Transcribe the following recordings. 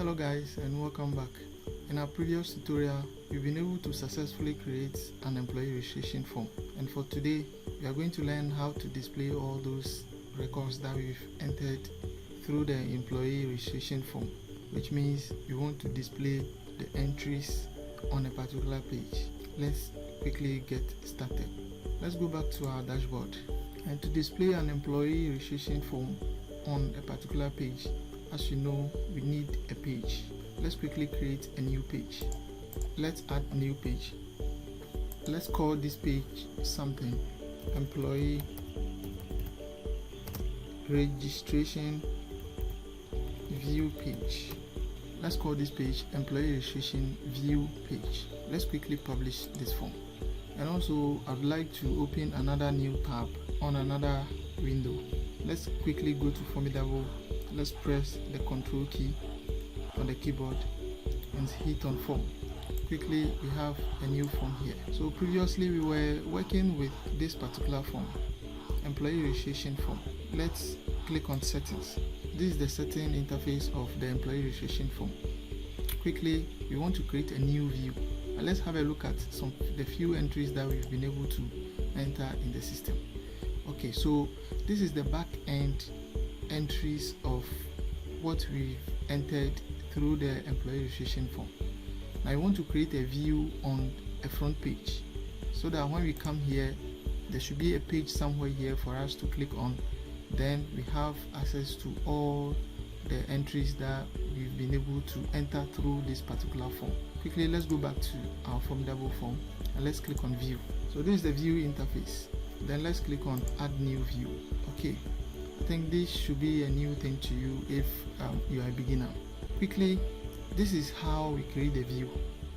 Hello guys, and welcome back. In our previous tutorial, we've been able to successfully create an employee registration form, and for today we are going to learn how to display all those records that we've entered through the employee registration form, which means we want to display the entries on a particular page. Let's quickly get started. Let's go back to our dashboard, and to display an employee registration form on a particular page, as you know, we need a page. Let's quickly create a new page. Let's add new page. Let's call this page something, employee registration view page. Let's call this page employee registration view page. Let's quickly publish this form. And also I'd like to open another new tab on another window. Let's quickly go to Formidable. Let's press the Ctrl key on the keyboard and hit on form. Quickly, we have a new form here. So previously we were working with this particular form, employee registration form. Let's click on settings. This is the setting interface of the employee registration form. Quickly, we want to create a new view, and let's have a look at the few entries that we've been able to enter in the system. Okay, so this is the back end entries of what we've entered through the employee registration form. Now I want to create a view on a front page, so that when we come here, there should be a page somewhere here for us to click on. Then we have access to all the entries that we've been able to enter through this particular form. Quickly, let's go back to our Formidable form and let's click on view. So this is the view interface. Then let's click on add new view. Okay, I think this should be a new thing to you if you are a beginner. Quickly, this is how we create the view.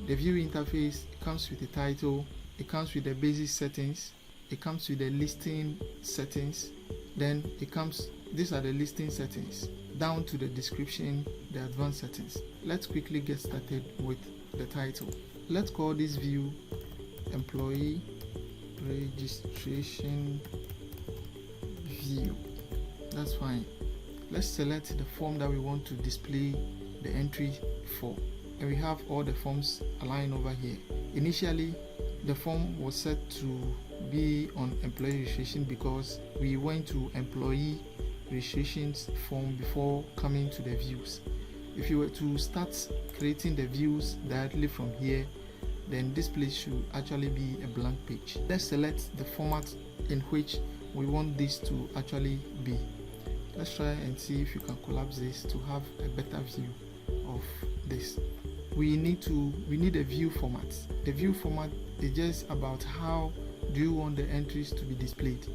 The view interface comes with a title, it comes with the basic settings, it comes with the listing settings, then these are the listing settings, down to the description, the advanced settings. Let's quickly get started with the title. Let's call this view employee registration view. That's fine. Let's select the form that we want to display the entry for, and we have all the forms aligned over here. Initially, the form was set to be on employee registration because we went to employee registrations form before coming to the views. If you were to start creating the views directly from here, then this place should actually be a blank page. Let's select the format in which we want this to actually be. Let's try and see if you can collapse this to have a better view of this. We need a view format. The view format is just about how do you want the entries to be displayed.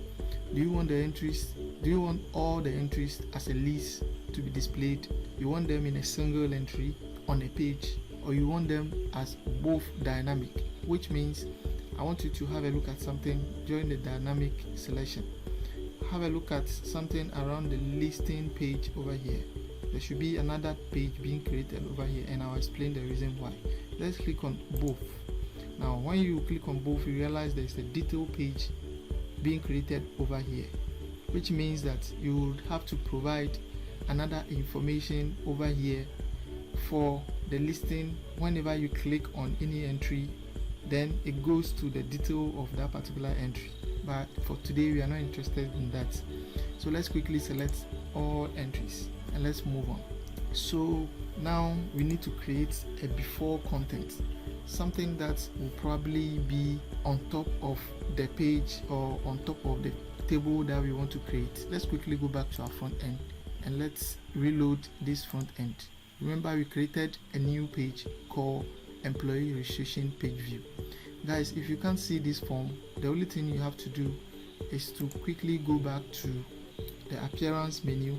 Do you want all the entries as a list to be displayed? You want them in a single entry on a page, or you want them as both dynamic, which means I want you to have a look at something during the dynamic selection. Have a look at something around the listing page over here. There should be another page being created over here, and I'll explain the reason why. Let's click on both. Now when you click on both, you realize there's a detail page being created over here, which means that you would have to provide another information over here for the listing. Whenever you click on any entry, then it goes to the detail of that particular entry. But for today we are not interested in that, so let's quickly select all entries and let's move on. So now we need to create a before content, something that will probably be on top of the page or on top of the table that we want to create. Let's quickly go back to our front end and let's reload this front end. Remember, we created a new page called employee registration page view. Guys, if you can't see this form, the only thing you have to do is to quickly go back to the appearance menu.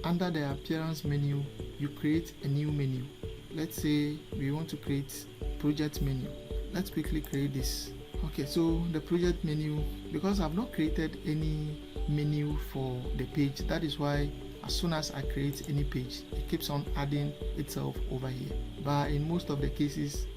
Under the appearance menu, you create a new menu. Let's say we want to create project menu. Let's quickly create this. Okay, so the project menu, because I've not created any menu for the page, that is why as soon as I create any page, it keeps on adding itself over here. But in most of the cases,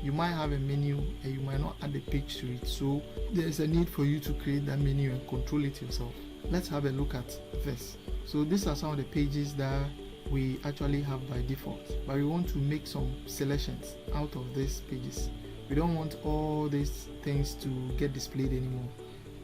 you might have a menu and you might not add a page to it, so there's a need for you to create that menu and control it yourself. Let's have a look at this. So these are some of the pages that we actually have by default, but we want to make some selections out of these pages. We don't want all these things to get displayed anymore,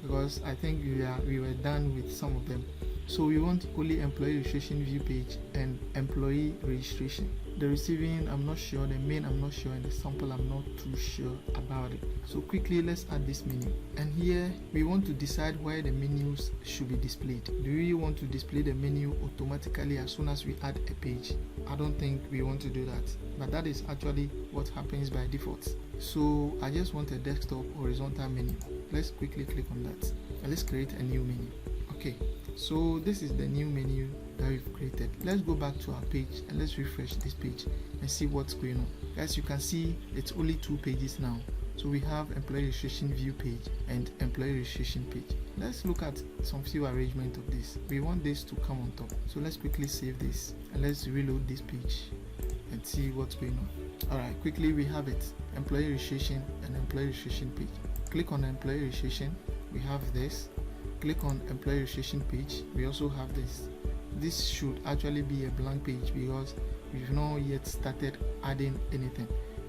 because I think we were done with some of them. So we want only employee registration view page and employee registration. The receiving, I'm not sure. The main, I'm not sure. And the sample, I'm not too sure about it. So quickly, let's add this menu. And here, we want to decide where the menus should be displayed. Do we want to display the menu automatically as soon as we add a page? I don't think we want to do that. But that is actually what happens by default. So I just want a desktop horizontal menu. Let's quickly click on that. And let's create a new menu. Okay. So this is the new menu that we've created. Let's go back to our page and let's refresh this page and see what's going on. Guys, you can see it's only 2 pages now. So we have employee registration view page and employee registration page. Let's look at some few arrangement of this. We want this to come on top. So let's quickly save this and let's reload this page and see what's going on. Alright, quickly we have it. Employee registration and employee registration page. Click on employee registration. We have this. Click on employee registration page. We also have this. This should actually be a blank page because we've not yet started adding anything.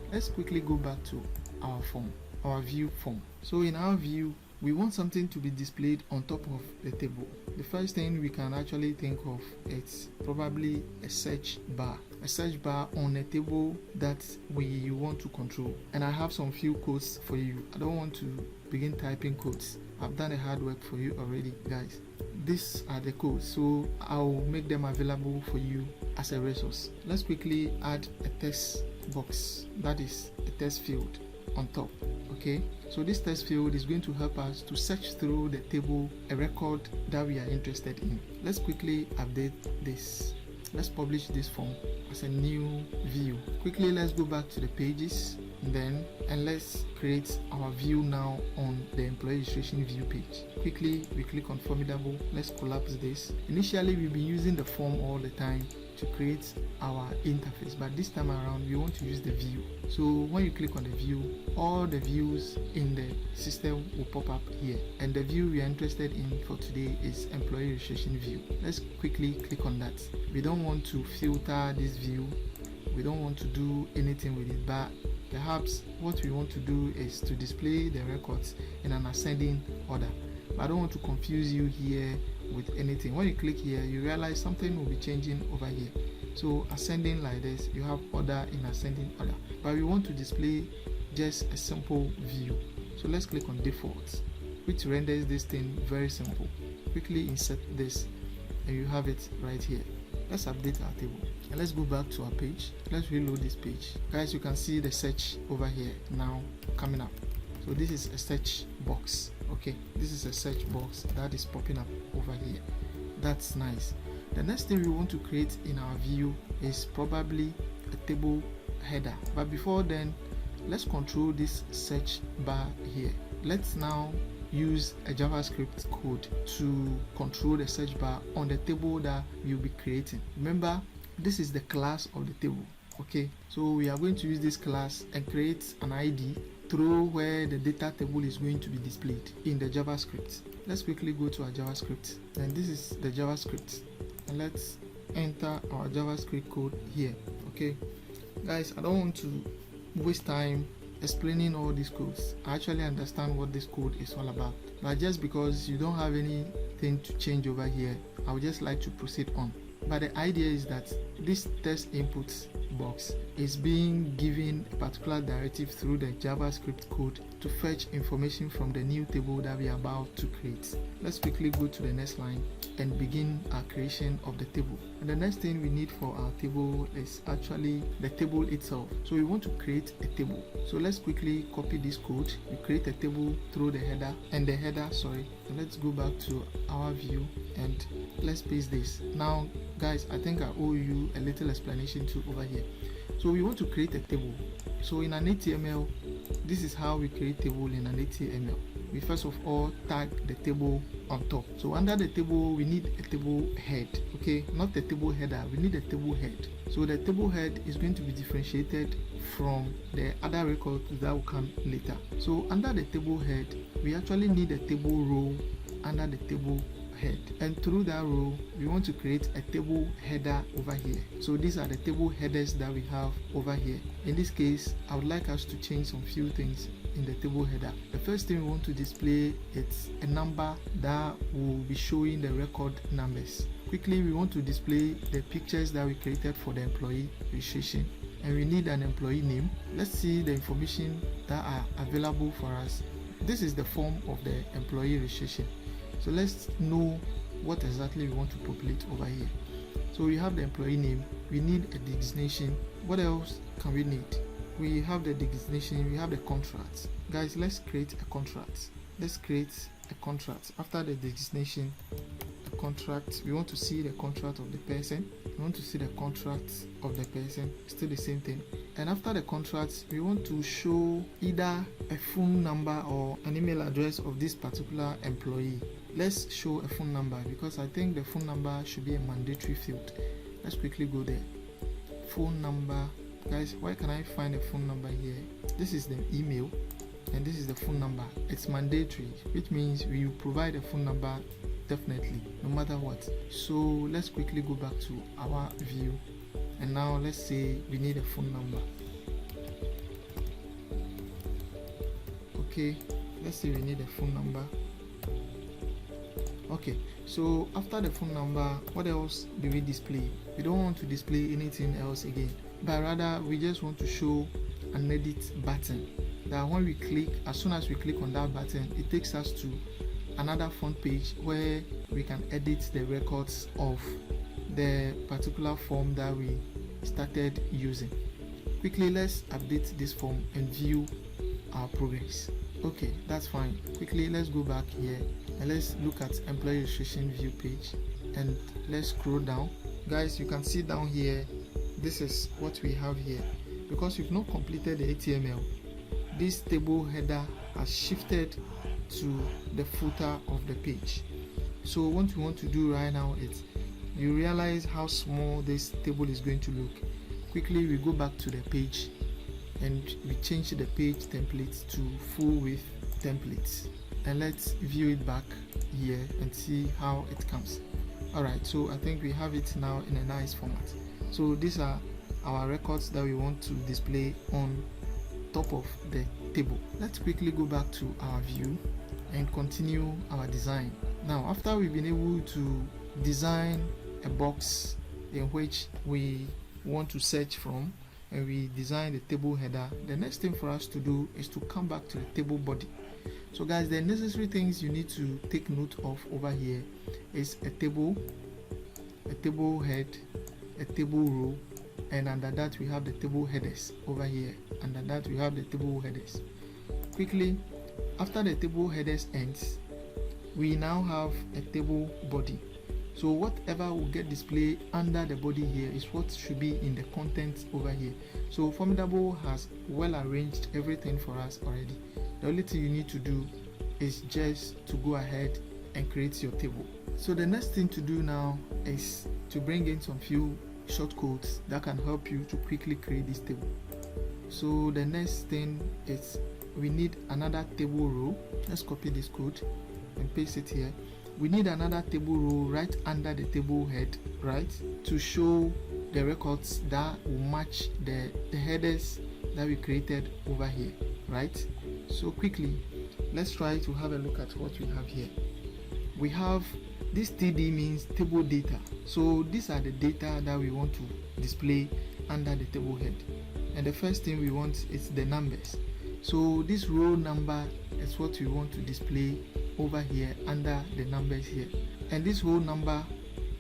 Let's quickly go back to our form, our view form. So in our view, we want something to be displayed on top of the table. The first thing we can actually think of is probably a search bar. A search bar on a table that we want to control. And I have some few codes for you. I don't want to begin typing codes. I've done the hard work for you already, guys. These are the codes, so I'll make them available for you as a resource. Let's quickly add a text box, that is a text field on top. Okay, so this text field is going to help us to search through the table a record that we are interested in. Let's quickly update this. Let's publish this form as a new view. Quickly, let's go back to the pages and let's create our view now on the employee registration view page. Quickly, we click on Formidable. Let's collapse this. Initially, we've been using the form all the time to create our interface, but this time around we want to use the view. So when you click on the view, all the views in the system will pop up here, and the view we are interested in for today is employee registration view. Let's quickly click on that. We don't want to filter this view, we don't want to do anything with it, but perhaps what we want to do is to display the records in an ascending order. But I don't want to confuse you here with anything. When you click here, you realize something will be changing over here. So ascending like this, you have order in ascending order, but we want to display just a simple view. So let's click on default, which renders this thing very simple. Quickly insert this and you have it right here. Let's update our table and let's go back to our page. Let's reload this page. Guys, you can see the search over here now coming up. So this is a search box. Okay, this is a search box that is popping up over here. That's nice. The next thing we want to create in our view is probably a table header, but before then, let's control this search bar here. Let's now use a JavaScript code to control the search bar on the table that we'll be creating. Remember, this is the class of the table. Okay, so we are going to use this class and create an ID through where the data table is going to be displayed in the JavaScript. Let's quickly go to our JavaScript, and this is the JavaScript, and let's enter our JavaScript code here. Okay, guys, I don't want to waste time explaining all these codes. I actually understand what this code is all about, but just because you don't have anything to change over here, I would just like to proceed on. But the idea is that this text input box is being given a particular directive through the JavaScript code to fetch information from the new table that we are about to create. Let's quickly go to the next line and begin our creation of the table. And the next thing we need for our table is actually the table itself. So we want to create a table. So let's quickly copy this code. We create a table through the header and let's go back to our view and let's paste this. Now guys, I think I owe you a little explanation too over here. So we want to create a table. So in an HTML, this is how we create table in an HTML. We first of all tag the table on top. So under the table, we need a table head. Okay, not the table header, we need a table head. So the table head is going to be differentiated from the other records that will come later. So under the table head, we actually need a table row under the table head, and through that row we want to create a table header over here. So these are the table headers that we have over here. In this case, I would like us to change some few things in the table header. The first thing we want to display is a number that will be showing the record numbers. Quickly, we want to display the pictures that we created for the employee registration, and we need an employee name. Let's see the information that are available for us. This is the form of the employee registration. So let's know what exactly we want to populate over here. So we have the employee name, we need a designation. What else can we need? We have the designation, we have the contract. Guys, let's create a contract. Let's create a contract. After the designation, a contract, we want to see the contract of the person. We want to see the contract of the person, still the same thing. And after the contract, we want to show either a phone number or an email address of this particular employee. Let's show a phone number because I think the phone number should be a mandatory field. Let's quickly go there. Phone number. Guys, where can I find a phone number here? This is the email and this is the phone number. It's mandatory, which means we will provide a phone number definitely, no matter what. So let's quickly go back to our view, and now let's say we need a phone number. Okay, let's say we need a phone number. Okay, so after the phone number, what else do we display? We don't want to display anything else again, but rather we just want to show an edit button that when we click, as soon as we click on that button, it takes us to another front page where we can edit the records of the particular form that we started using. Quickly, let's update this form and view our progress. Okay, that's fine. Quickly, let's go back here and let's look at employee registration view page, and let's scroll down. Guys, you can see down here, this is what we have here. Because we've not completed the HTML, this table header has shifted to the footer of the page. So what we want to do right now is, you realize how small this table is going to look. Quickly, we go back to the page and we change the page template to full width templates, and let's view it back here and see how it comes. Alright, so I think we have it now in a nice format. So these are our records that we want to display on top of the table. Let's quickly go back to our view and continue our design. Now, after we've been able to design a box in which we want to search from, and we design the table header, the next thing for us to do is to come back to the table body. So guys, the necessary things you need to take note of over here is a table head, a table row, and under that we have the table headers over here. Under that we have the table headers. Quickly, after the table headers ends, we now have a table body. So whatever will get displayed under the body here is what should be in the content over here. So Formidable has well arranged everything for us already. The only thing you need to do is just to go ahead and create your table. So the next thing to do now is to bring in some few shortcodes that can help you to quickly create this table. So the next thing is we need another table row. Let's copy this code and paste it here. We need another table row right under the table head, right, to show the records that will match the headers that we created over here, right? So quickly, let's try to have a look at what we have here. We have this TD means table data. So these are the data that we want to display under the table head. And the first thing we want is the numbers. So this row number is what we want to display over here under the numbers here. And this whole number,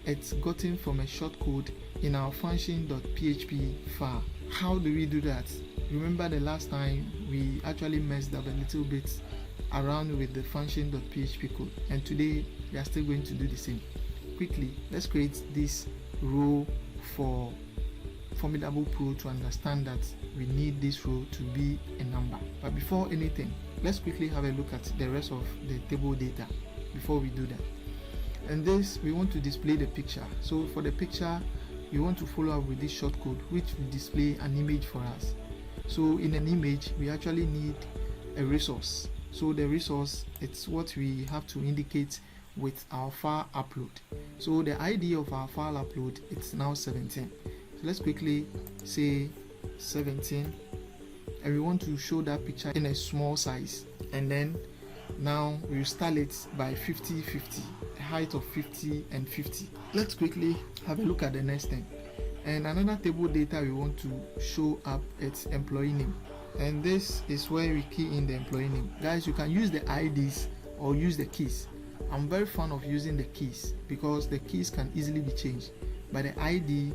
it's gotten from a shortcode in our function.php file. How do we do that? Remember the last time we actually messed up a little bit around with the function.php code, and today we are still going to do the same. Quickly, let's create this row for FormidablePro to understand that we need this row to be a number. But before anything, let's quickly have a look at the rest of the table data before we do that. And this, we want to display the picture. So for the picture, we want to follow up with this shortcode which will display an image for us. So in an image, we actually need a resource. So the resource, it's what we have to indicate with our file upload. So the ID of our file upload, it's now 17. So let's quickly say 17, and we want to show that picture in a small size, and then now we will style it by 50-50, a height of 50 and 50. Let's quickly have a look at the next thing. And another table data we want to show up, it's employee name, and this is where we key in the employee name. Guys, you can use the IDs or use the keys. I'm very fond of using the keys because the keys can easily be changed, but the ID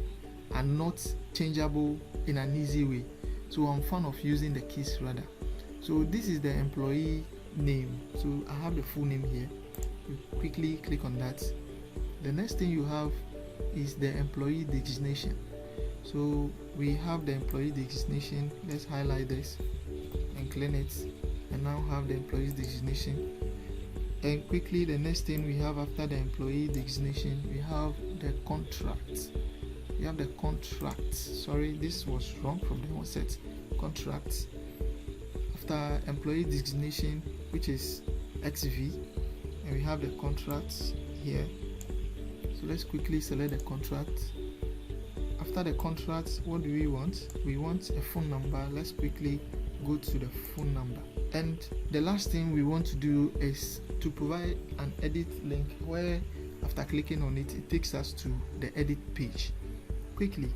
are not changeable in an easy way. So I'm fond of using the keys rather. So this is the employee name. So I have the full name here. You quickly click on that. The next thing you have is the employee designation. So we have the employee designation. Let's highlight this and clean it, and now have the employee designation. And quickly, the next thing we have after the employee designation, we have the contract. We have the contract. Sorry, this was wrong from the onset. Contract. After employee designation, which is XV, and we have the contract here. So let's quickly select the contract. After the contract, what do we want? We want a phone number. Let's quickly go to the phone number. And the last thing we want to do is to provide an edit link, where after clicking on it, it takes us to the edit page. Quickly,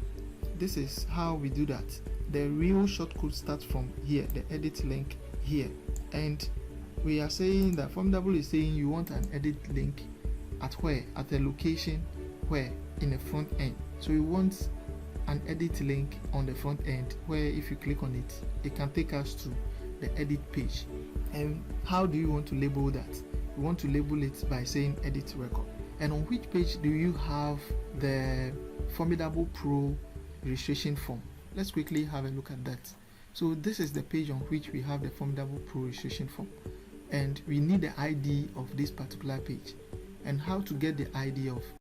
this is how we do that. The real shortcode starts from here, the edit link here, and we are saying that Formidable is saying you want an edit link at where? At a location where? In the front end. So we want an edit link on the front end, where if you click on it, it can take us to the edit page. And how do you want to label that? We want to label it by saying edit record. And on which page do you have the FormidablePro registration form? Let's quickly have a look at that. So this is the page on which we have the FormidablePro registration form, and we need the ID of this particular page. And how to get the ID of